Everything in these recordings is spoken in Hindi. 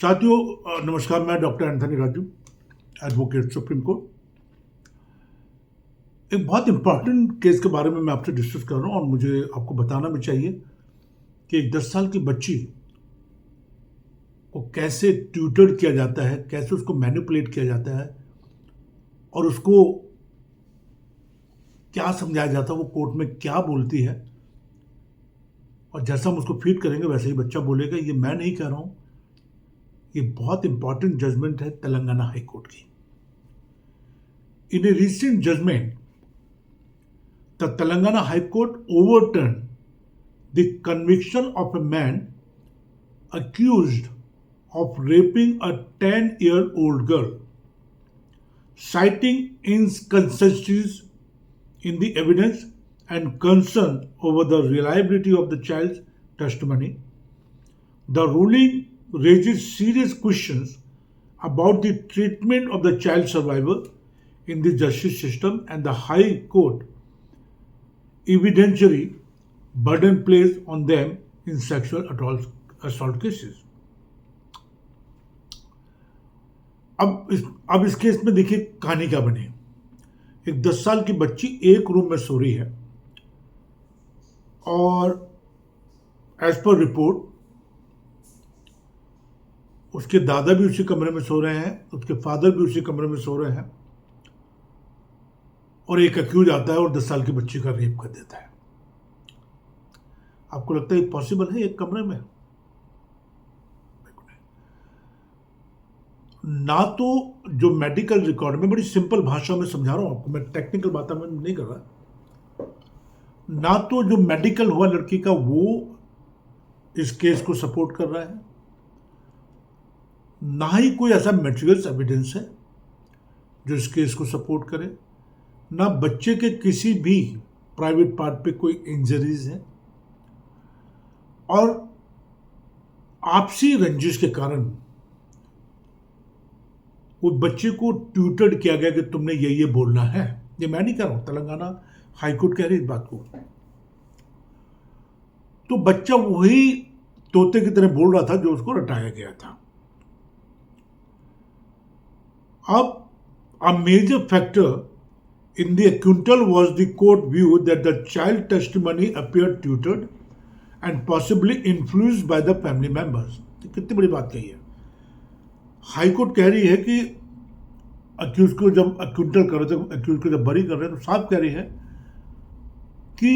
साथियों नमस्कार। मैं doctor Anthony Raju, advocate supreme court. एक बहुत इंपॉर्टेंट केस के बारे में मैं आपसे डिस्कस कर रहा हूँ और मुझे आपको बताना भी चाहिए कि एक 10 साल की बच्ची को कैसे ट्यूटर किया जाता है, कैसे उसको मैनिपुलेट किया जाता है और उसको क्या समझाया जाता है, वो कोर्ट में क्या बोलती है और जैसा हम उसको फीड करेंगे वैसे ही बच्चा बोलेगा। ये मैं नहीं कह रहा हूँ, ये बहुत इंपॉर्टेंट जजमेंट है तेलंगाना हाई कोर्ट की। In a recent judgment the Telangana High Court overturned the conviction of a man accused of raping a 10-year-old girl, citing inconsistencies in the evidence and concern over the reliability of the child's testimony. The ruling raises serious questions about the treatment of the child survivor in the justice system and the High Court evidentiary burden placed on them in sexual assault cases. अब इस केस में देखिए कहानी क्या बनी। एक 10 साल की बच्ची एक रूम में सो रही है और एज पर रिपोर्ट उसके दादा भी उसी कमरे में सो रहे हैं, उसके फादर भी उसी कमरे में सो रहे हैं और एक अक्यूज आता है और 10 साल की बच्ची का रेप कर देता है। आपको लगता है पॉसिबल है एक कमरे में? ना तो जो मेडिकल रिकॉर्ड में, बड़ी सिंपल भाषा में समझा रहा हूं आपको, मैं टेक्निकल बातें में नहीं कर रहा, ना तो जो मेडिकल हुआ लड़की का वो इस केस को सपोर्ट कर रहा है, ना ही कोई ऐसा मेटेरियल्स एविडेंस है जो इस केस को सपोर्ट करे, ना बच्चे के किसी भी प्राइवेट पार्ट पे कोई इंजरीज है और आपसी रंजिश के कारण वो बच्चे को ट्यूटर्ड किया गया कि तुमने ये बोलना है। ये मैं नहीं कह रहा हूं, तेलंगाना हाईकोर्ट कह रही इस बात को। तो बच्चा वही तोते की तरह बोल रहा था जो उसको रटाया गया था। अब a major factor in the acquittal was the court view that the child testimony appeared tutored and possibly influenced by the family members. कितनी बड़ी बात कही है। हाई कोर्ट कह रही है कि अक्यूज को जब अक्यूटल कर रहे थे, अक्यूज को जब बरी कर रहे हैं, तो साफ कह रही है कि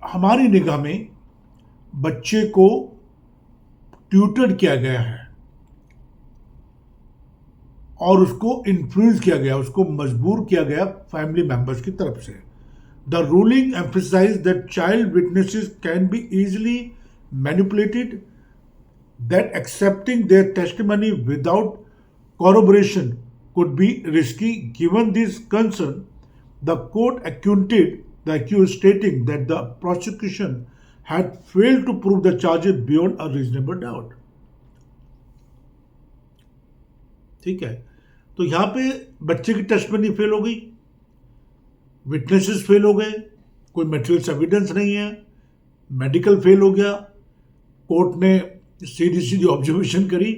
हमारी निगाह में बच्चे को ट्यूटर्ड किया गया है और उसको इन्फ्लुएंस किया गया, उसको मजबूर किया गया फैमिली मेंबर्स की तरफ से। The ruling emphasise that child witnesses can be easily manipulated, that accepting their testimony without corroboration could be risky. Given this concern, the court acquitted the accused, stating that the prosecution had failed to prove the charges beyond a reasonable doubt. ठीक है, तो यहां पे बच्चे की टेस्टमनी फेल हो गई, विटनेसेस फेल हो गए, कोई मटेरियल्स एविडेंस नहीं है, मेडिकल फेल हो गया। कोर्ट ने सीधी सीधी ऑब्जर्वेशन करी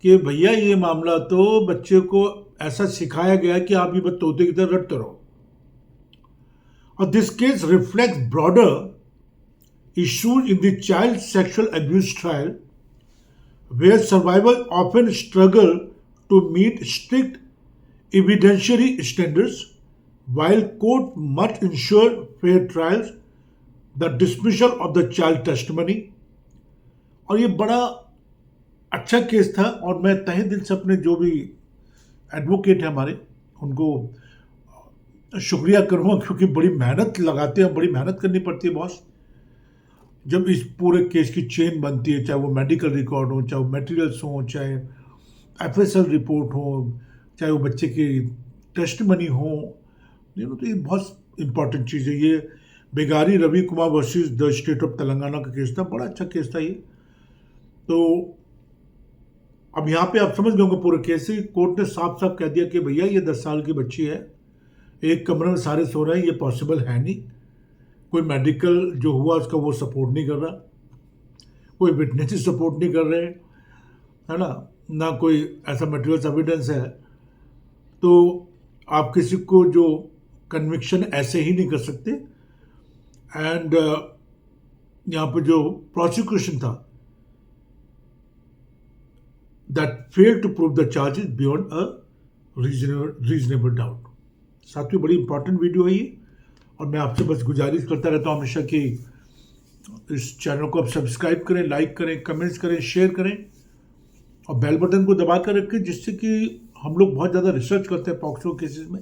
कि भैया ये मामला तो बच्चे को ऐसा सिखाया गया कि आप ये तोते की तरह रटते रहो। और this case reflects broader issues in the child sexual abuse trial, where survivors often struggle to meet strict evidentiary standards, while court must ensure fair trials, the dismissal of the child testimony. और ये बड़ा अच्छा केस था और मैं तहे दिल से अपने जो भी एडवोकेट हैं हमारे, उनको शुक्रिया करूँगा, क्योंकि बड़ी मेहनत लगाते हैं, बड़ी मेहनत करनी पड़ती है बॉस। जब इस पूरे केस की चेन बनती है, चाहे वो मेडिकल रिकॉर्ड हो, चाहे वो मटेरियल्स हो, चाहे एफएसएल रिपोर्ट हो, चाहे वो बच्चे की टेस्टमनी हो, तो ये बहुत इंपॉर्टेंट चीज़ है। ये Begari Ravi Kumar versus the state of Telangana का केस था, बड़ा अच्छा केस था ये। तो अब यहाँ पे आप समझ गए होंगे पूरे केस से, कोर्ट ने साफ साफ कह दिया कि भैया ये 10 साल की बच्ची है, एक कमरे में सारे सो रहे हैं, ये पॉसिबल है नहीं। कोई मेडिकल जो हुआ उसका वो सपोर्ट नहीं कर रहा, कोई विटनेसेस सपोर्ट नहीं कर रहे हैं है ना कोई ऐसा मटेरियल्स एविडेंस है, तो आप किसी को जो कन्विक्शन ऐसे ही नहीं कर सकते। एंड यहाँ पर जो प्रोसिक्यूशन था, that fail to prove the charges beyond a reasonable doubt. साथियों, बड़ी इंपॉर्टेंट वीडियो है ये, और मैं आपसे बस गुजारिश करता रहता हूँ हमेशा कि इस चैनल को आप सब्सक्राइब करें, लाइक करें, कमेंट्स करें, शेयर करें और बेल बटन को दबा कर रखें, जिससे कि हम लोग बहुत ज़्यादा रिसर्च करते हैं पॉक्सो केसेस में,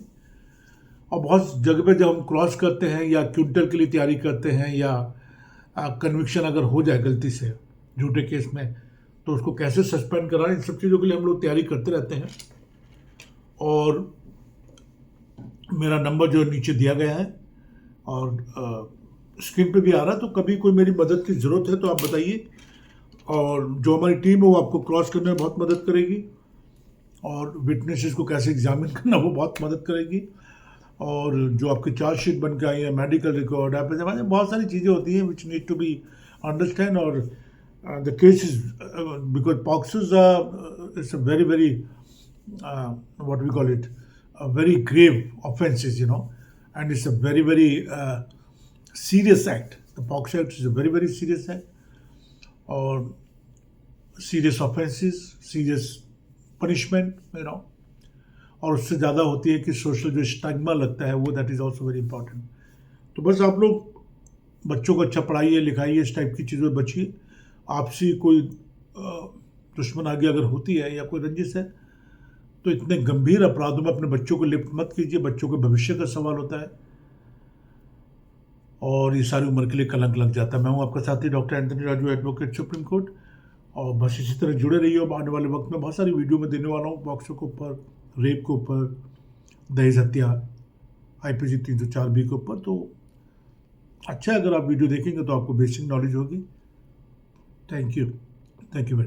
और बहुत जगह पे जब हम क्रॉस करते हैं या क्विंटल के लिए तैयारी करते हैं या कन्विक्शन अगर हो जाए गलती से झूठे केस में, तो उसको कैसे सस्पेंड कराना, इन सब चीज़ों के लिए हम लोग तैयारी करते रहते हैं। और मेरा नंबर जो नीचे दिया गया है और स्क्रीन पे भी आ रहा है, तो कभी कोई मेरी मदद की ज़रूरत है तो आप बताइए, और जो हमारी टीम है वो आपको क्रॉस करने में बहुत मदद करेगी, और विटनेसेस को कैसे एग्जामिन करना वो बहुत मदद करेगी, और जो आपकी चार्जशीट बन के आई है, मेडिकल रिकॉर्ड, एफिडेविट, बहुत सारी चीज़ें होती हैं which need to be understand. और the case is because POCSO's it's a very very what we call it, a very grave offenses, and it's a very very serious act. The POCSO Act is a very very serious act, or serious offenses, serious punishment, और उससे ज़्यादा होती है कि सोशल जो स्टिग्मा लगता है वो, that is also very important. तो बस आप लोग बच्चों को अच्छा पढ़ाइए, लिखाइए, इस टाइप की चीज़ों में बचिए। आपसी कोई दुश्मन आगे अगर होती है या कोई रंजिश है, तो इतने गंभीर अपराधों में अपने बच्चों को लिप्त मत कीजिए। बच्चों के भविष्य का सवाल होता है और ये सारी उम्र के लिए कलंक लग जाता है। मैं हूं आपका साथी doctor Anthony Raju, advocate, supreme court. और बस इसी तरह जुड़े रहिए। आने वाले वक्त में बहुत सारी वीडियो में देने वाला हूँ पॉक्सो के ऊपर, रेप के ऊपर, दहेज हत्या, IPC 304B के ऊपर। तो अच्छा, अगर आप वीडियो देखेंगे तो आपको बेसिक नॉलेज होगी। Thank you very